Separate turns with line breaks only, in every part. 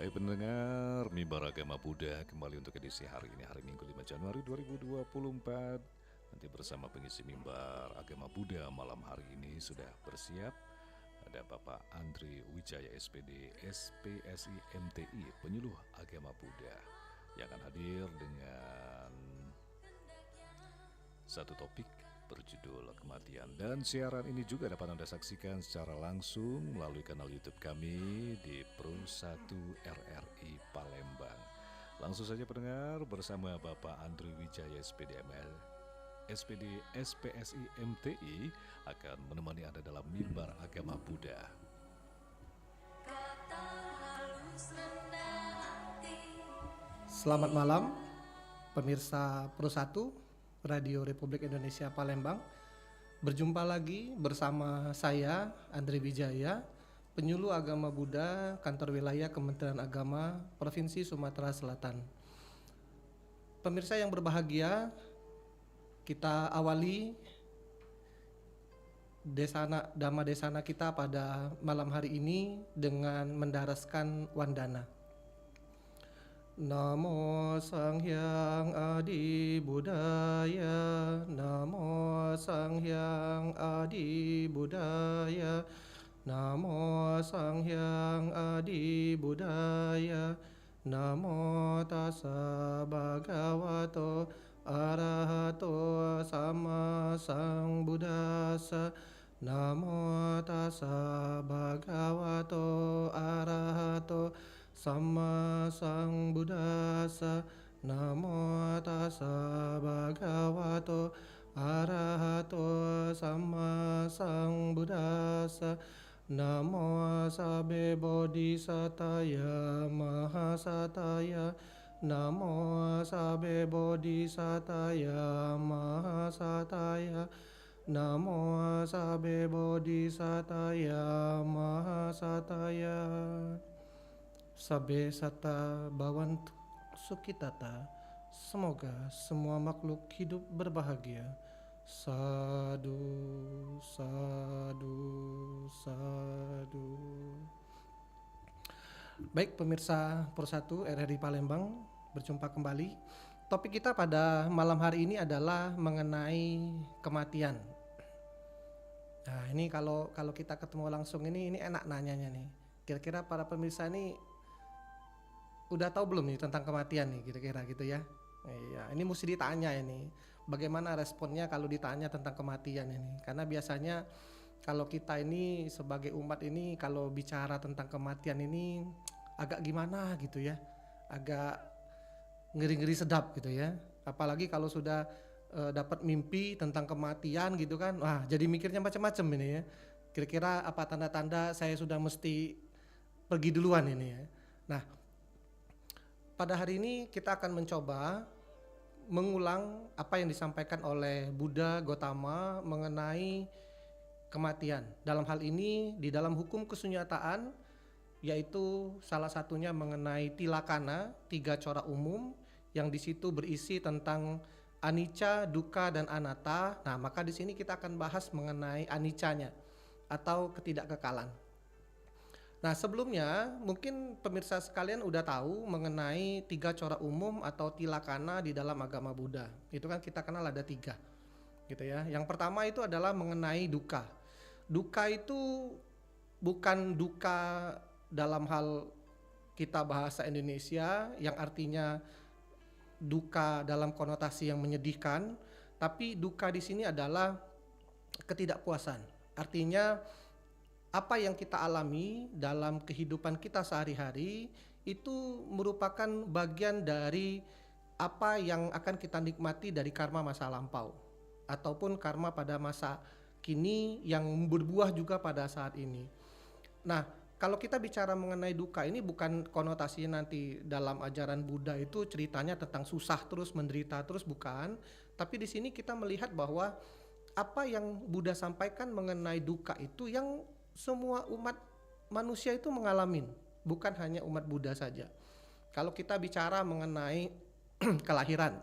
Hai pendengar Mimbar Agama Buddha, kembali untuk edisi hari ini, hari Minggu 5 Januari 2024. Nanti bersama pengisi Mimbar Agama Buddha malam hari ini sudah bersiap. Ada Bapak Andri Wijaya SPD SPSI MTI, penyuluh agama Buddha, yang akan hadir dengan satu topik berjudul kematian. Dan siaran ini juga dapat Anda saksikan secara langsung melalui kanal YouTube kami di Pro1 RRI Palembang. Langsung saja pendengar, bersama Bapak Andri Wijaya SPD SPSI MTI akan menemani Anda dalam Mimbar Agama Buddha.
Selamat malam, pemirsa Pro1 Radio Republik Indonesia Palembang. Berjumpa lagi bersama saya, Andri Wijaya, penyuluh agama Buddha, kantor wilayah Kementerian Agama, Provinsi Sumatera Selatan. Pemirsa yang berbahagia, kita awali Dhamma Desana kita pada malam hari ini dengan mendaraskan wandana. Namo Sanghyang Adi Buddhaya, Namo Sanghyang Adi Buddhaya, Namo Sanghyang Adi Buddhaya, Namo Tassa Bhagavato Arahato Sama Sambuddhassa, Namo Tassa Bhagavato Arahato Sama Sambuddhassa, Namo Tassa Bhagavato Arahato Sama Sambuddhassa, Namo Sabbe Bodhisataya Mahasataya, Namo Sabbe Bodhisataya Mahasataya, Namo Sabbe Bodhisataya Mahasataya. Sabbe Satta Bhavantu Sukhitata. Semoga semua makhluk hidup berbahagia. Sadu, sadu, sadu. Baik pemirsa Pro1 RRI Palembang, berjumpa kembali. Topik kita pada malam hari ini adalah mengenai kematian. Nah ini kalau kita ketemu langsung ini enak nanyanya nih. Kira-kira para pemirsa ini udah tahu belum nih tentang kematian nih kira-kira gitu ya? Iya, ini mesti ditanya ini. Bagaimana responnya kalau ditanya tentang kematian ini? Karena biasanya kalau kita ini sebagai umat ini kalau bicara tentang kematian ini agak gimana gitu ya, agak ngeri-ngeri sedap gitu ya. Apalagi kalau sudah dapat mimpi tentang kematian gitu kan, wah jadi mikirnya macam-macam ini ya. Kira-kira apa tanda-tanda saya sudah mesti pergi duluan ini ya. Nah, pada hari ini kita akan mencoba mengulang apa yang disampaikan oleh Buddha Gotama mengenai kematian. Dalam hal ini di dalam hukum kesunyataan, yaitu salah satunya mengenai tilakana, 3 cora umum yang di situ berisi tentang anicca, dukkha dan anatta. Nah, maka di sini kita akan bahas mengenai anicca-nya atau ketidakkekalan. Nah sebelumnya mungkin pemirsa sekalian udah tahu mengenai 3 cora umum atau tilakana di dalam agama Buddha. Itu kan kita kenal ada 3 gitu ya. Yang pertama itu adalah mengenai dukkha. Dukkha itu bukan dukkha dalam hal kita bahasa Indonesia yang artinya dukkha dalam konotasi yang menyedihkan, tapi dukkha di sini adalah ketidakpuasan. Artinya apa yang kita alami dalam kehidupan kita sehari-hari itu merupakan bagian dari apa yang akan kita nikmati dari karma masa lampau ataupun karma pada masa kini yang berbuah juga pada saat ini. Nah, kalau kita bicara mengenai dukkha ini bukan konotasinya nanti dalam ajaran Buddha itu ceritanya tentang susah terus, menderita terus, bukan. Tapi di sini kita melihat bahwa apa yang Buddha sampaikan mengenai dukkha itu yang semua umat manusia itu mengalami, bukan hanya umat Buddha saja. Kalau kita bicara mengenai kelahiran,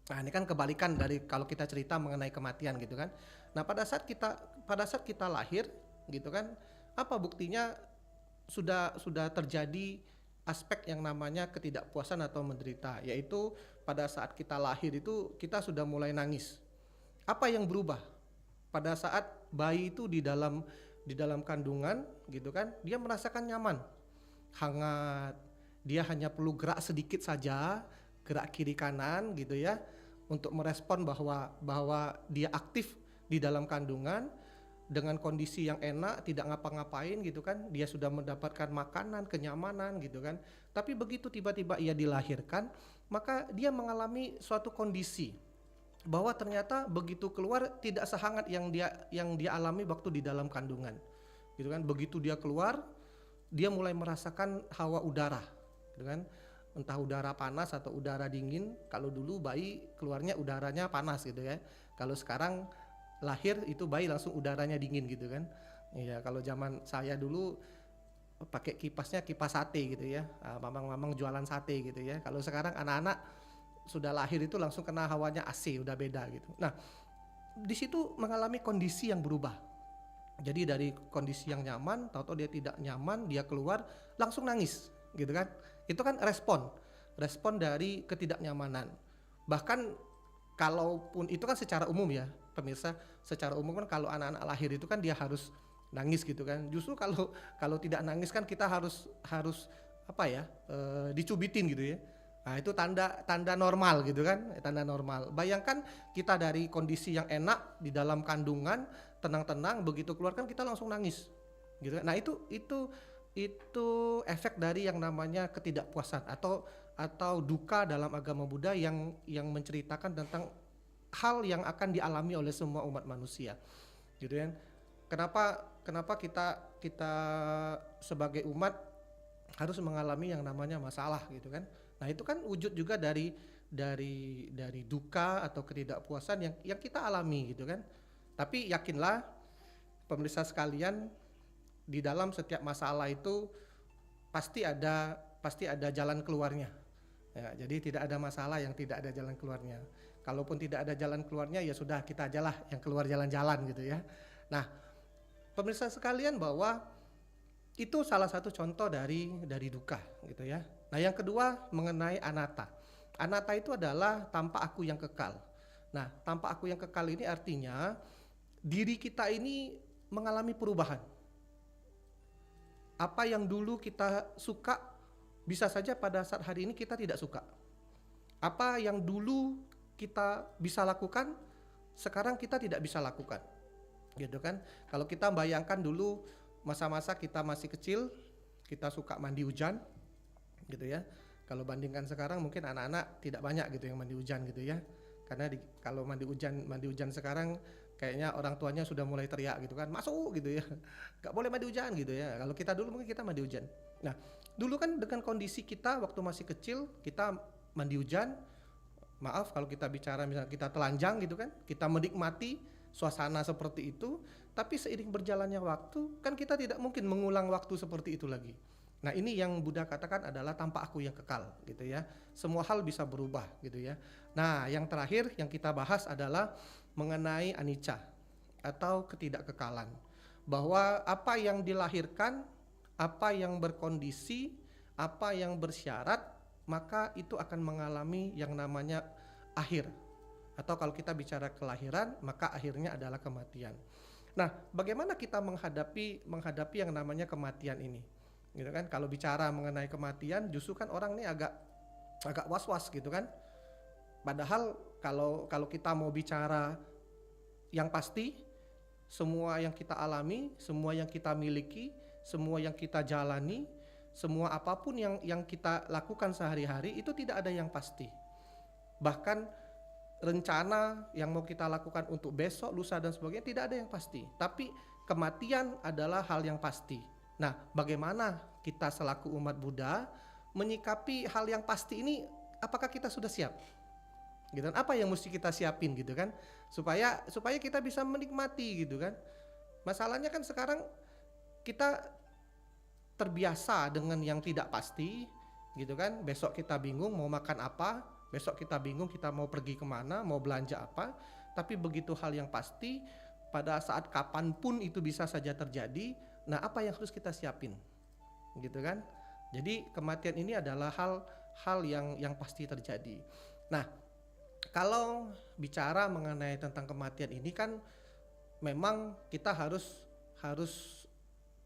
nah ini kan kebalikan dari kalau kita cerita mengenai kematian gitu kan. Nah pada saat kita lahir gitu kan, apa buktinya sudah terjadi aspek yang namanya ketidakpuasan atau menderita, yaitu pada saat kita lahir itu kita sudah mulai nangis. Apa yang berubah? Pada saat bayi itu di dalam kandungan gitu kan, dia merasakan nyaman, hangat, dia hanya perlu gerak sedikit saja, gerak kiri kanan gitu ya, untuk merespon bahwa dia aktif di dalam kandungan dengan kondisi yang enak, tidak ngapa-ngapain gitu kan, dia sudah mendapatkan makanan, kenyamanan gitu kan. Tapi begitu tiba-tiba ia dilahirkan, maka dia mengalami suatu kondisi bahwa ternyata begitu keluar tidak sehangat yang dia alami waktu di dalam kandungan gitu kan. Begitu dia keluar, dia mulai merasakan hawa udara gitu kan, entah udara panas atau udara dingin. Kalau dulu bayi keluarnya udaranya panas gitu ya, kalau sekarang lahir itu bayi langsung udaranya dingin gitu kan. Iya, kalau zaman saya dulu pakai kipasnya kipas sate gitu ya, mamang-mamang jualan sate gitu ya. Kalau sekarang anak-anak sudah lahir itu langsung kena hawanya AC, udah beda gitu. Nah, di situ mengalami kondisi yang berubah. Jadi dari kondisi yang nyaman, tahu-tahu dia tidak nyaman, dia keluar langsung nangis gitu kan. Itu kan respon dari ketidaknyamanan. Bahkan kalaupun itu kan secara umum ya pemirsa, secara umum kan kalau anak-anak lahir itu kan dia harus nangis gitu kan. Justru kalau tidak nangis kan kita harus apa ya, dicubitin gitu ya. Nah, itu tanda normal gitu kan, tanda normal. Bayangkan kita dari kondisi yang enak di dalam kandungan, tenang-tenang, begitu keluar kan kita langsung nangis gitu kan. Nah, itu efek dari yang namanya ketidakpuasan atau duka dalam agama Buddha yang menceritakan tentang hal yang akan dialami oleh semua umat manusia gitu kan. Kenapa kita sebagai umat harus mengalami yang namanya masalah gitu kan. Nah, itu kan wujud juga dari duka atau ketidakpuasan yang kita alami gitu kan. Tapi yakinlah pemirsa sekalian, di dalam setiap masalah itu pasti ada jalan keluarnya. Ya, jadi tidak ada masalah yang tidak ada jalan keluarnya. Kalaupun tidak ada jalan keluarnya, ya sudah, kita ajalah yang keluar jalan-jalan gitu ya. Nah, pemirsa sekalian, bahwa itu salah satu contoh dari duka gitu ya. Nah, yang kedua mengenai anatta. Anatta itu adalah tanpa aku yang kekal. Nah, tanpa aku yang kekal ini artinya diri kita ini mengalami perubahan. Apa yang dulu kita suka, bisa saja pada saat hari ini kita tidak suka. Apa yang dulu kita bisa lakukan, sekarang kita tidak bisa lakukan gitu kan. Kalau kita bayangkan dulu masa-masa kita masih kecil, kita suka mandi hujan gitu ya. Kalau bandingkan sekarang mungkin anak-anak tidak banyak gitu yang mandi hujan gitu ya. Karena kalau mandi hujan sekarang kayaknya orang tuanya sudah mulai teriak gitu kan, masuk gitu ya, nggak boleh mandi hujan gitu ya. Kalau kita dulu mungkin kita mandi hujan. Nah, dulu kan dengan kondisi kita waktu masih kecil, kita mandi hujan, maaf kalau kita bicara misalnya kita telanjang gitu kan, kita menikmati suasana seperti itu. Tapi seiring berjalannya waktu kan kita tidak mungkin mengulang waktu seperti itu lagi. Nah, ini yang Buddha katakan adalah tanpa aku yang kekal gitu ya. Semua hal bisa berubah gitu ya. Nah, yang terakhir yang kita bahas adalah mengenai anicca atau ketidakkekalan. Bahwa apa yang dilahirkan, apa yang berkondisi, apa yang bersyarat, maka itu akan mengalami yang namanya akhir. Atau kalau kita bicara kelahiran, maka akhirnya adalah kematian. Nah, bagaimana kita menghadapi yang namanya kematian ini? Gitu kan, kalau bicara mengenai kematian justru kan orang ini agak was-was gitu kan. Padahal kalau kita mau bicara yang pasti, semua yang kita alami, semua yang kita miliki, semua yang kita jalani, semua apapun yang kita lakukan sehari-hari itu tidak ada yang pasti. Bahkan rencana yang mau kita lakukan untuk besok, lusa dan sebagainya tidak ada yang pasti. Tapi kematian adalah hal yang pasti. Nah, bagaimana kita selaku umat Buddha menyikapi hal yang pasti ini? Apakah kita sudah siap? Gitu kan? Apa yang mesti kita siapin gitu kan? Supaya kita bisa menikmati gitu kan. Masalahnya kan sekarang kita terbiasa dengan yang tidak pasti gitu kan. Besok kita bingung mau makan apa, besok kita bingung kita mau pergi kemana, mau belanja apa. Tapi begitu hal yang pasti, pada saat kapanpun itu bisa saja terjadi. Nah, apa yang harus kita siapin gitu kan? Jadi kematian ini adalah hal yang pasti terjadi. Nah, kalau bicara mengenai tentang kematian ini kan memang kita harus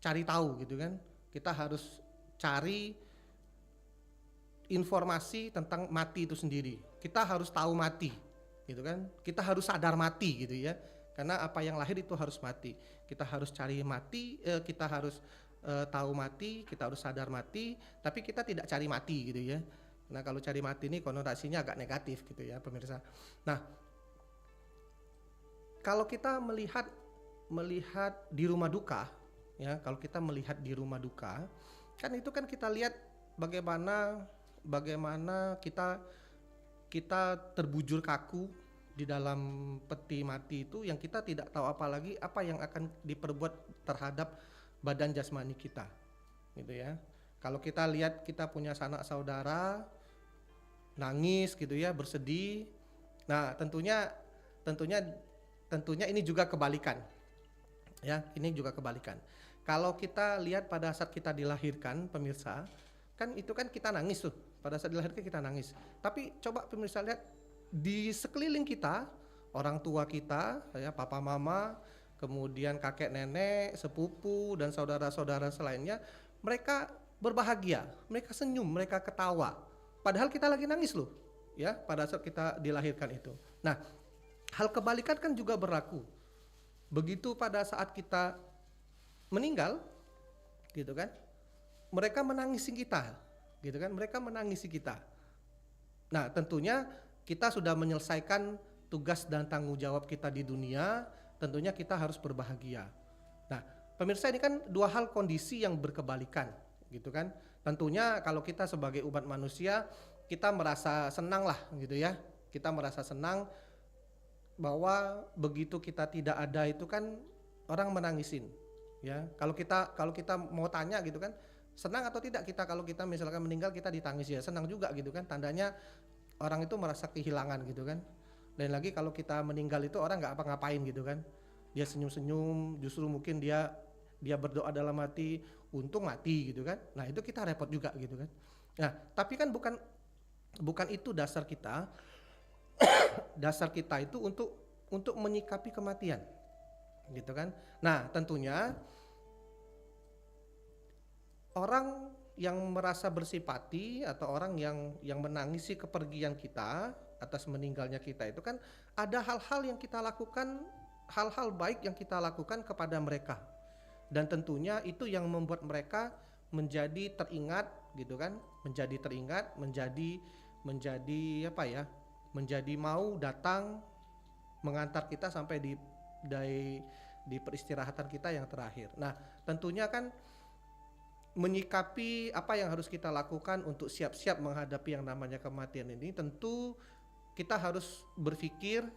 cari tahu gitu kan. Kita harus cari informasi tentang mati itu sendiri. Kita harus tahu mati, gitu kan? Kita harus sadar mati, gitu ya. Karena apa yang lahir itu harus mati. Kita harus cari mati, kita harus tahu mati, kita harus sadar mati. Tapi kita tidak cari mati, gitu ya. Nah, kalau cari mati ini konotasinya agak negatif, gitu ya, pemirsa. Nah, kalau kita melihat di rumah duka, ya, kalau kita melihat di rumah duka, kan itu kan kita lihat bagaimana kita terbujur kaku di dalam peti mati itu, yang kita tidak tahu apalagi apa yang akan diperbuat terhadap badan jasmani kita, gitu ya. Kalau kita lihat kita punya sanak saudara nangis gitu ya, bersedih. Nah, tentunya ini juga kebalikan. Ya, ini juga kebalikan. Kalau kita lihat pada saat kita dilahirkan, pemirsa, kan itu kan kita nangis tuh. Pada saat dilahirkan kita nangis. Tapi coba pemirsa lihat di sekeliling kita, orang tua kita, ya, papa mama, kemudian kakek nenek, sepupu dan saudara-saudara selainnya, mereka berbahagia, mereka senyum, mereka ketawa. Padahal kita lagi nangis loh, ya, pada saat kita dilahirkan itu. Nah, hal kebalikan kan juga berlaku. Begitu pada saat kita meninggal, gitu kan, mereka menangisi kita, gitu kan, mereka menangisi kita. Nah, tentunya kita sudah menyelesaikan tugas dan tanggung jawab kita di dunia, tentunya kita harus berbahagia. Nah, pemirsa, ini kan dua hal kondisi yang berkebalikan, gitu kan. Tentunya kalau kita sebagai umat manusia, kita merasa senang lah, gitu ya. Kita merasa senang bahwa begitu kita tidak ada itu kan orang menangisin, ya. Kalau kita mau tanya gitu kan, senang atau tidak kita kalau kita misalkan meninggal kita ditangis, ya senang juga gitu kan, tandanya orang itu merasa kehilangan gitu kan. Dan lagi kalau kita meninggal itu orang nggak apa-ngapain gitu kan, dia senyum-senyum, justru mungkin dia berdoa dalam hati, untung mati gitu kan. Nah, itu kita repot juga gitu kan. Nah, tapi kan bukan itu dasar kita. Dasar kita itu untuk menyikapi kematian, gitu kan. Nah, tentunya orang yang merasa bersipati atau orang yang menangisi kepergian kita atas meninggalnya kita itu kan ada hal-hal yang kita lakukan, hal-hal baik yang kita lakukan kepada mereka, dan tentunya itu yang membuat mereka menjadi teringat, gitu kan, menjadi apa ya, menjadi mau datang mengantar kita sampai di peristirahatan kita yang terakhir. Nah, tentunya kan menyikapi apa yang harus kita lakukan untuk siap-siap menghadapi yang namanya kematian ini, tentu kita harus berpikir,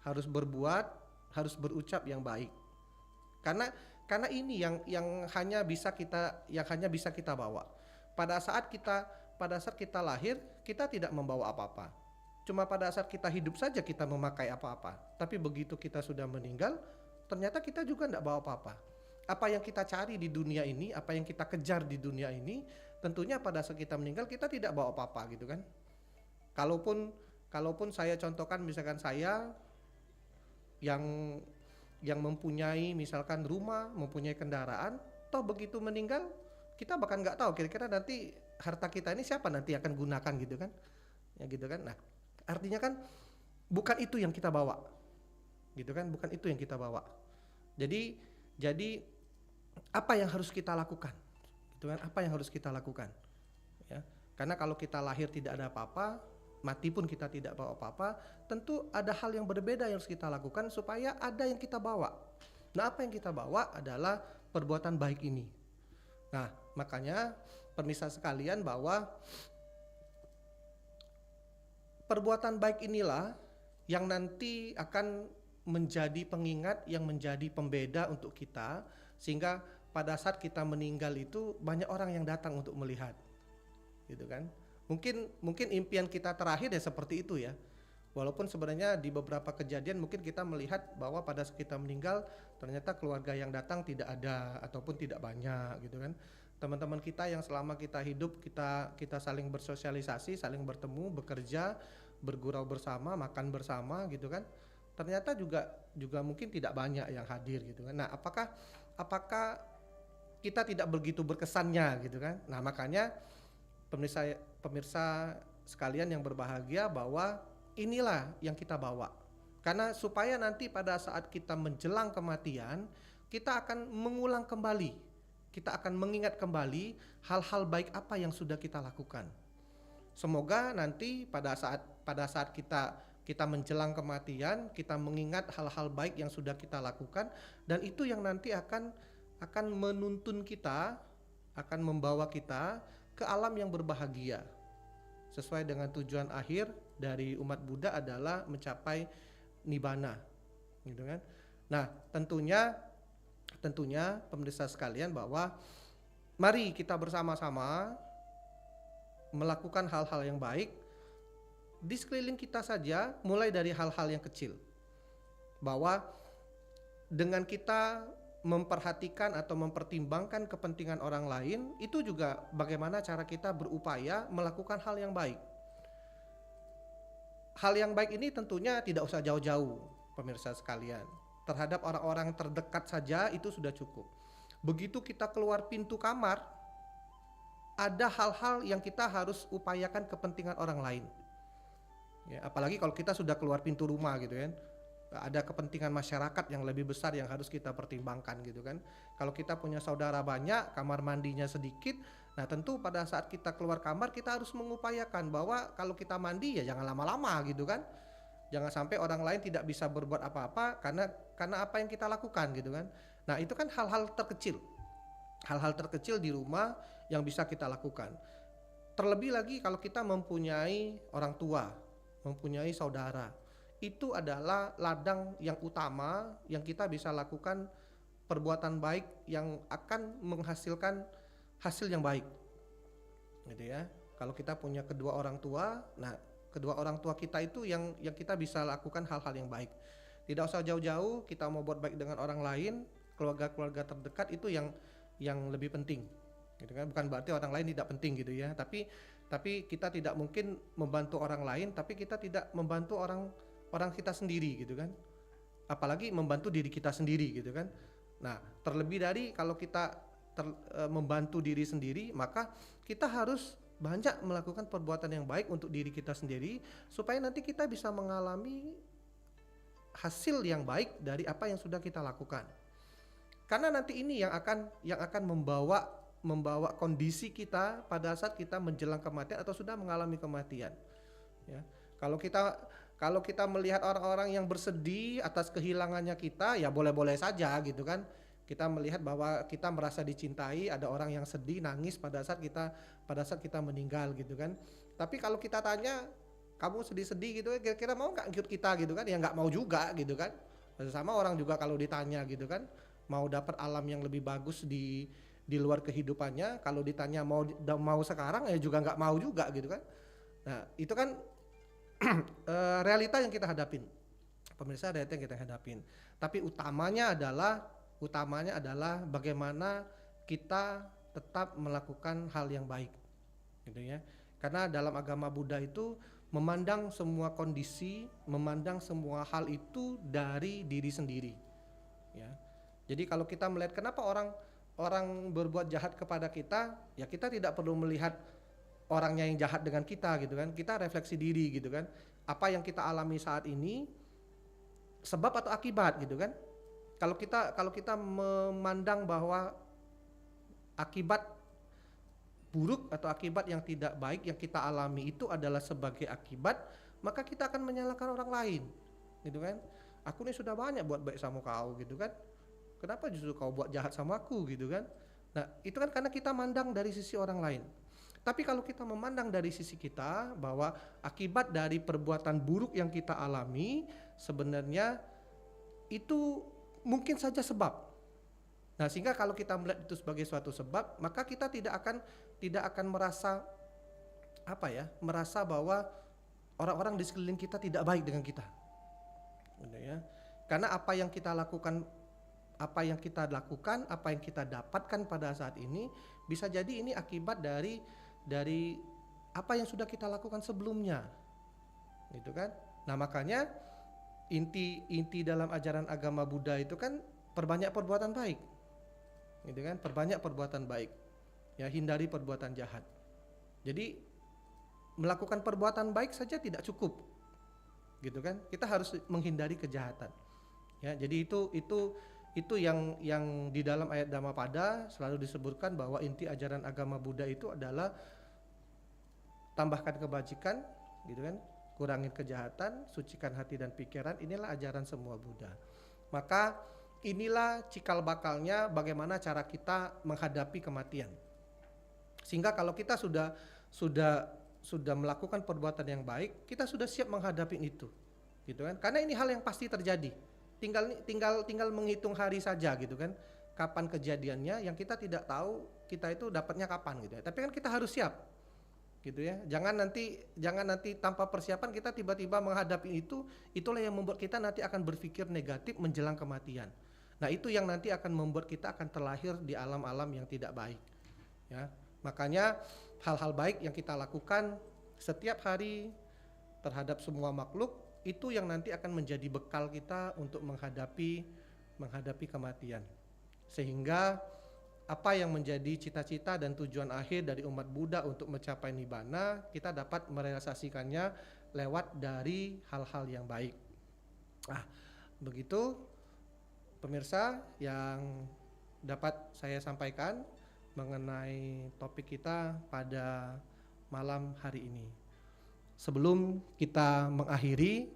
harus berbuat, harus berucap yang baik. Karena ini yang hanya bisa kita bawa. Pada saat kita lahir, kita tidak membawa apa-apa. Cuma pada saat kita hidup saja kita memakai apa-apa. Tapi begitu kita sudah meninggal, ternyata kita juga tidak bawa apa-apa. Apa yang kita cari di dunia ini, apa yang kita kejar di dunia ini, tentunya pada saat kita meninggal kita tidak bawa apa-apa, gitu kan. Kalaupun saya contohkan, misalkan saya yang mempunyai misalkan rumah, mempunyai kendaraan, toh begitu meninggal kita bahkan nggak tahu kira-kira nanti harta kita ini siapa nanti akan gunakan, gitu kan. Ya gitu kan. Nah, artinya kan bukan itu yang kita bawa, gitu kan, bukan itu yang kita bawa. Jadi apa yang harus kita lakukan, gitu kan, apa yang harus kita lakukan, ya. Karena kalau kita lahir tidak ada apa-apa, mati pun kita tidak bawa apa-apa, tentu ada hal yang berbeda yang harus kita lakukan supaya ada yang kita bawa. Nah, apa yang kita bawa adalah perbuatan baik ini. Nah, makanya pemirsa sekalian, bahwa perbuatan baik inilah yang nanti akan menjadi pengingat, yang menjadi pembeda untuk kita, sehingga pada saat kita meninggal itu banyak orang yang datang untuk melihat, gitu kan. Mungkin impian kita terakhir ya seperti itu ya. Walaupun sebenarnya di beberapa kejadian mungkin kita melihat bahwa pada saat kita meninggal ternyata keluarga yang datang tidak ada ataupun tidak banyak, gitu kan. teman-teman kita yang selama kita hidup kita saling bersosialisasi, saling bertemu, bekerja, bergurau bersama, makan bersama gitu kan. Ternyata juga mungkin tidak banyak yang hadir gitu kan. Nah, apakah kita tidak begitu berkesannya gitu kan. Nah, makanya pemirsa sekalian yang berbahagia, bahwa inilah yang kita bawa. Karena supaya nanti pada saat kita menjelang kematian, kita akan mengulang kembali, kita akan mengingat kembali hal-hal baik apa yang sudah kita lakukan. Semoga nanti pada saat kita menjelang kematian, kita mengingat hal-hal baik yang sudah kita lakukan, dan itu yang nanti akan menuntun kita, akan membawa kita ke alam yang berbahagia. Sesuai dengan tujuan akhir dari umat Buddha adalah mencapai nibbana, gitu kan. Nah, tentunya pemirsa sekalian, bahwa mari kita bersama-sama melakukan hal-hal yang baik di sekeliling kita saja, mulai dari hal-hal yang kecil. Bahwa dengan kita memperhatikan atau mempertimbangkan kepentingan orang lain, itu juga bagaimana cara kita berupaya melakukan hal yang baik. Hal yang baik ini tentunya tidak usah jauh-jauh, pemirsa sekalian. Terhadap orang-orang terdekat saja itu sudah cukup. Begitu kita keluar pintu kamar, ada hal-hal yang kita harus upayakan kepentingan orang lain. Ya, apalagi kalau kita sudah keluar pintu rumah gitu kan. Ada kepentingan masyarakat yang lebih besar yang harus kita pertimbangkan gitu kan. Kalau kita punya saudara banyak, kamar mandinya sedikit, nah tentu pada saat kita keluar kamar kita harus mengupayakan bahwa kalau kita mandi ya jangan lama-lama gitu kan. Jangan sampai orang lain tidak bisa berbuat apa-apa karena apa yang kita lakukan gitu kan. Nah, itu kan hal-hal terkecil. Hal-hal terkecil di rumah yang bisa kita lakukan. Terlebih lagi kalau kita mempunyai orang tua, mempunyai saudara, itu adalah ladang yang utama yang kita bisa lakukan perbuatan baik yang akan menghasilkan hasil yang baik, gitu ya. Kalau kita punya kedua orang tua, nah kedua orang tua kita itu yang kita bisa lakukan hal-hal yang baik. Tidak usah jauh-jauh, kita mau buat baik dengan orang lain, keluarga-keluarga terdekat itu yang lebih penting, gitu kan. Bukan berarti orang lain tidak penting gitu ya, tapi kita tidak mungkin membantu orang lain tapi kita tidak membantu orang kita sendiri gitu kan, apalagi membantu diri kita sendiri gitu kan. Nah, terlebih dari kalau kita membantu diri sendiri, maka kita harus banyak melakukan perbuatan yang baik untuk diri kita sendiri supaya nanti kita bisa mengalami hasil yang baik dari apa yang sudah kita lakukan. Karena nanti ini yang akan membawa kondisi kita pada saat kita menjelang kematian atau sudah mengalami kematian. Ya, kalau kita melihat orang-orang yang bersedih atas kehilangannya kita, ya boleh-boleh saja gitu kan. Kita melihat bahwa kita merasa dicintai, ada orang yang sedih, nangis pada saat kita meninggal gitu kan. Tapi kalau kita tanya, kamu sedih-sedih gitu, kira-kira mau nggak ikut kita gitu kan? Ya nggak mau juga gitu kan. Sama orang juga kalau ditanya gitu kan, mau dapat alam yang lebih bagus di luar kehidupannya, kalau ditanya mau sekarang ya juga nggak mau juga gitu kan. Nah, itu kan realita yang kita hadapin, pemirsa, realita yang kita hadapin. Tapi utamanya adalah bagaimana kita tetap melakukan hal yang baik, gitu ya. Karena dalam agama Buddha itu memandang semua kondisi, memandang semua hal itu dari diri sendiri, ya. Jadi kalau kita melihat kenapa orang berbuat jahat kepada kita, ya kita tidak perlu melihat orangnya yang jahat dengan kita gitu kan. Kita refleksi diri gitu kan. Apa yang kita alami saat ini sebab atau akibat gitu kan. Kalau kita memandang bahwa akibat buruk atau akibat yang tidak baik yang kita alami itu adalah sebagai akibat, maka kita akan menyalahkan orang lain gitu kan. Aku nih sudah banyak buat baik sama kau gitu kan. Kenapa justru kau buat jahat sama aku gitu kan. Nah, itu kan karena kita mandang dari sisi orang lain. Tapi kalau kita memandang dari sisi kita bahwa akibat dari perbuatan buruk yang kita alami sebenarnya itu mungkin saja sebab. Nah, sehingga kalau kita melihat itu sebagai suatu sebab, maka kita tidak akan merasa merasa bahwa orang-orang di sekeliling kita tidak baik dengan kita. Gitu ya. Karena apa yang kita lakukan, apa yang kita lakukan, apa yang kita dapatkan pada saat ini, bisa jadi ini akibat dari apa yang sudah kita lakukan sebelumnya, gitu kan. Nah makanya inti dalam ajaran agama Buddha itu kan perbanyak perbuatan baik, gitu kan, perbanyak perbuatan baik, ya, hindari perbuatan jahat. Jadi melakukan perbuatan baik saja tidak cukup, gitu kan, kita harus menghindari kejahatan, ya. Jadi itu yang di dalam ayat Dhammapada selalu disebutkan bahwa inti ajaran agama Buddha itu adalah tambahkan kebajikan, gitu kan, kurangin kejahatan, sucikan hati dan pikiran. Inilah ajaran semua Buddha. Maka inilah cikal bakalnya bagaimana cara kita menghadapi kematian. Sehingga kalau kita sudah melakukan perbuatan yang baik, kita sudah siap menghadapi itu, gitu kan. Karena ini hal yang pasti terjadi. Tinggal menghitung hari saja, gitu kan. Kapan kejadiannya yang kita tidak tahu, kita itu dapatnya kapan, gitu ya. Tapi kan kita harus siap, gitu ya. Jangan nanti tanpa persiapan kita tiba-tiba menghadapi itu. Itulah yang membuat kita nanti akan berpikir negatif menjelang kematian. Nah itu yang nanti akan membuat kita akan terlahir di alam-alam yang tidak baik, ya. Makanya hal-hal baik yang kita lakukan setiap hari terhadap semua makhluk itu yang nanti akan menjadi bekal kita untuk menghadapi kematian. Sehingga apa yang menjadi cita-cita dan tujuan akhir dari umat Buddha untuk mencapai nibbana, kita dapat merealisasikannya lewat dari hal-hal yang baik. Nah, begitu pemirsa yang dapat saya sampaikan mengenai topik kita pada malam hari ini. Sebelum kita mengakhiri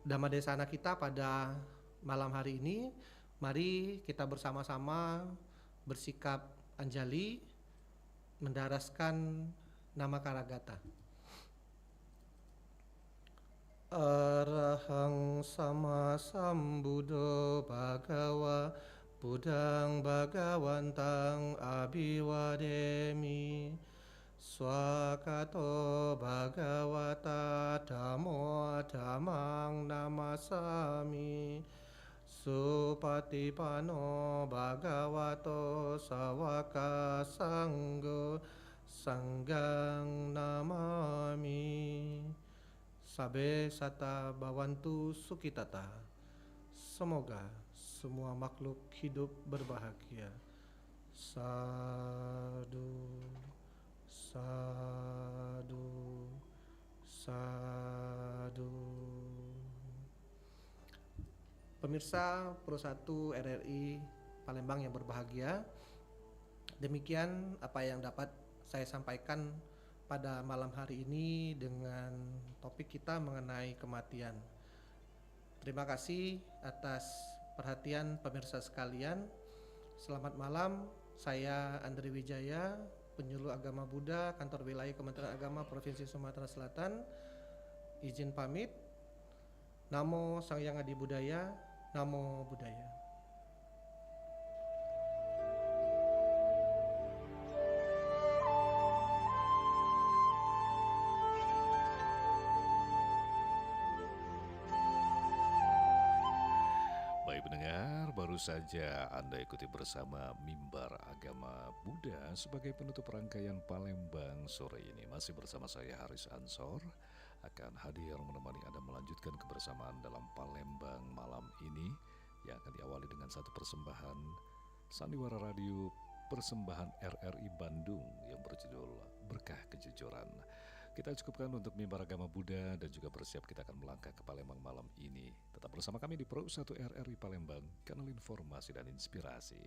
Dhammadesana kita pada malam hari ini, mari kita bersama-sama bersikap anjali mendaraskan nama Karagata. Arahang sama sambuddho bhagawa Buddhang bhagawantang abhiwademi Swakato bhagavata dhammo dhammang namasami Supatipano bhagavato sawaka sanggo sanghang namami. Sabe sata bawantu sukitata. Semoga semua makhluk hidup berbahagia. Sadu, sadu, sadu. Pemirsa Pro 1 RRI Palembang yang berbahagia, demikian apa yang dapat saya sampaikan pada malam hari ini dengan topik kita mengenai kematian. Terima kasih atas perhatian pemirsa sekalian. Selamat malam, saya Andri Wijaya, penyuluh agama Buddha, Kantor Wilayah Kementerian Agama Provinsi Sumatera Selatan. Izin pamit. Namo Sang Hyang Adi Budaya, Namo Buddhaya.
Baik pendengar, baru saja Anda ikuti bersama Mimbar Agama Buddha sebagai penutup rangkaian Palembang sore ini. Masih bersama saya Haris Ansor, akan hadir menemani Anda melanjutkan kebersamaan dalam Palembang malam ini yang akan diawali dengan satu persembahan Sandiwara Radio Persembahan RRI Bandung yang berjudul Berkah Kejujuran. Kita cukupkan untuk Mimbar Agama Buddha dan juga bersiap kita akan melangkah ke Palembang malam ini. Tetap bersama kami di Pro 1 RRI Palembang, kanal informasi dan inspirasi.